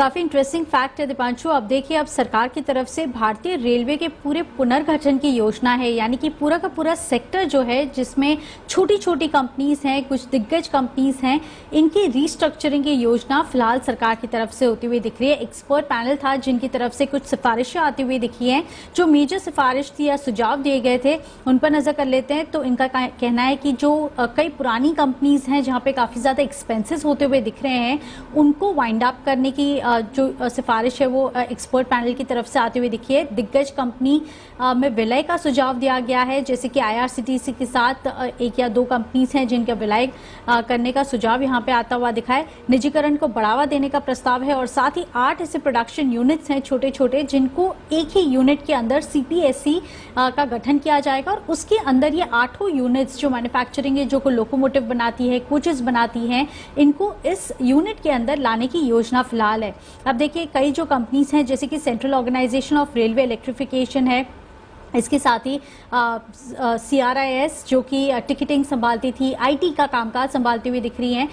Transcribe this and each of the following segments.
काफी interesting fact है दीपांशु। अब देखिए, अब सरकार की तरफ से भारतीय रेलवे के पूरे पुनर्गठन की योजना है, यानी कि पूरा का पूरा सेक्टर जो है जिसमें छोटी छोटी कंपनीज हैं, कुछ दिग्गज कंपनीज हैं, इनकी रीस्ट्रक्चरिंग की योजना फिलहाल सरकार की तरफ से होती हुई दिख रही है। एक्सपर्ट पैनल था जिनकी तरफ से कुछ सिफारिशें आती हुई दिखी हैं। जो मेजर सिफारिश थी या सुझाव दिए गए थे उन पर नजर कर लेते हैं। तो इनका कहना है कि जो कई पुरानी कंपनीज हैं जहां पे काफी ज्यादा एक्सपेंसेस होते हुए दिख रहे हैं, उनको वाइंड अप करने की जो सिफारिश है वो एक्सपर्ट पैनल की तरफ से आती हुई दिखी है। दिग्गज कंपनी में विलय का सुझाव दिया गया है, जैसे कि आईआरसीटीसी के साथ एक या दो कंपनीज हैं जिनका विलय करने का सुझाव यहाँ पे आता हुआ दिखा है। निजीकरण को बढ़ावा देने का प्रस्ताव है और साथ ही 8 ऐसे प्रोडक्शन यूनिट्स हैं छोटे छोटे जिनको एक ही यूनिट के अंदर सीपीएसई का गठन किया जाएगा और उसके अंदर ये 8 यूनिट्स जो मैन्युफैक्चरिंग है, जो लोकोमोटिव बनाती है, कोचेस बनाती हैं, इनको इस यूनिट के अंदर लाने की योजना फिलहाल है। अब देखिए, कई जो कंपनीज हैं जैसे कि central organisation of railway electrification है, इसके साथ ही CRIS जो कि टिकटिंग संभालती थी, IT का कामकाज संभालती हुई दिख रही हैं।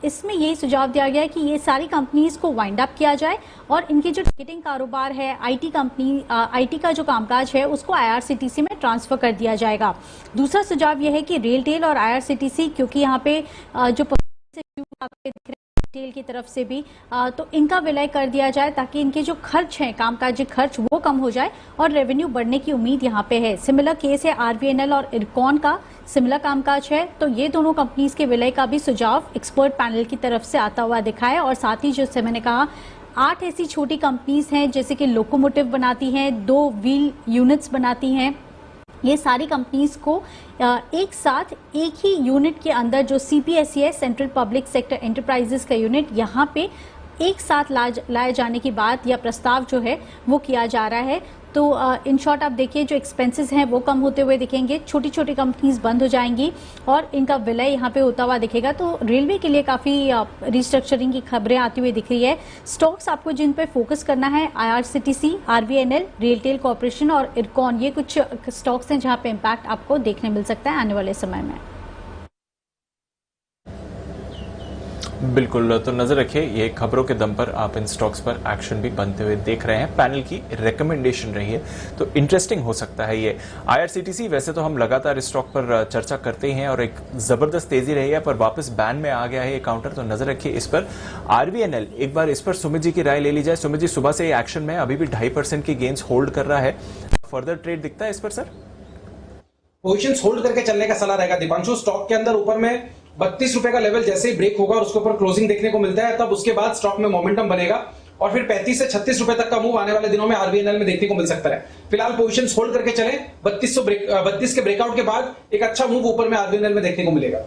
इसमें यही सुझाव दिया गया है कि ये सारी कंपनीज को वाइंड अप किया जाए और इनके जो टिकटिंग कारोबार है, IT का जो कामकाज है उसको IRCTC में ट्रांसफर कर दिया जाएगा। दूसरा सुझाव यह है कि रेलटेल और IRCTC, क्योंकि यहाँ पे जो दिख रहे टेल की तरफ से भी तो इनका विलय कर दिया जाए ताकि इनके जो खर्च हैं, कामकाजी खर्च, वो कम हो जाए और रेवेन्यू बढ़ने की उम्मीद यहाँ पे है। सिमिलर केस है RVNL और इरकॉन का, सिमिलर कामकाज है। तो ये दोनों कंपनीज के विलय का भी सुझाव एक्सपर्ट पैनल की तरफ से आता हुआ दिखा है। और साथ ही जैसे मैंने कहा, 8 ऐसी छोटी कंपनीज हैं जैसे कि लोकोमोटिव बनाती हैं, 2 व्हील यूनिट्स बनाती हैं, ये सारी कंपनीज को एक साथ एक ही यूनिट के अंदर जो CPSE है, सेंट्रल पब्लिक सेक्टर एंटरप्राइजेस का यूनिट, यहाँ पे एक साथ लाए जाने की बात या प्रस्ताव जो है वो किया जा रहा है। तो इन शॉर्ट आप देखिए, जो एक्सपेंसेस हैं वो कम होते हुए दिखेंगे, छोटी छोटी कंपनीज बंद हो जाएंगी और इनका विलय यहाँ पे होता हुआ दिखेगा। तो रेलवे के लिए काफी रिस्ट्रक्चरिंग की खबरें आती हुई दिख रही है। स्टॉक्स आपको जिन पे फोकस करना है, IRCTC, RVNL, रेलटेल कॉर्पोरेशन और इरकॉन, ये कुछ स्टॉक्स हैं जहाँ पे इम्पैक्ट आपको देखने मिल सकता है आने वाले समय में। बिल्कुल, तो नजर रखिए, ये खबरों के दम पर आप इन स्टॉक्स पर एक्शन भी बनते हुए देख रहे हैं। पैनल की रिकमेंडेशन रही है तो इंटरेस्टिंग हो सकता है ये। IRCTC, वैसे तो हम लगातार इस स्टॉक पर चर्चा करते ही हैं और एक जबरदस्त तेजी रही है, पर वापस बैन में आ गया है ये काउंटर, तो नजर रखिए इस पर। RVNL, एक बार इस पर सुमित जी की राय ले ली जाए। सुमित जी, सुबह से एक्शन में अभी भी 2.5% की गेन्स होल्ड कर रहा है, फर्दर ट्रेड दिखता है इस पर सर? पोजीशंस होल्ड करके चलने का सलाह रहेगा दीपांशु। स्टॉक के अंदर ऊपर में 32 रुपए का लेवल जैसे ही ब्रेक होगा और उसके ऊपर क्लोजिंग देखने को मिलता है, तब उसके बाद स्टॉक में मोमेंटम बनेगा और फिर 35 से 36 रुपए तक का मूव आने वाले दिनों में RVNL में देखने को मिल सकता है। फिलहाल पोजीशंस होल्ड करके चले, 32 के ब्रेकआउट के बाद एक अच्छा मूव ऊपर में RVNL में देखने को मिलेगा।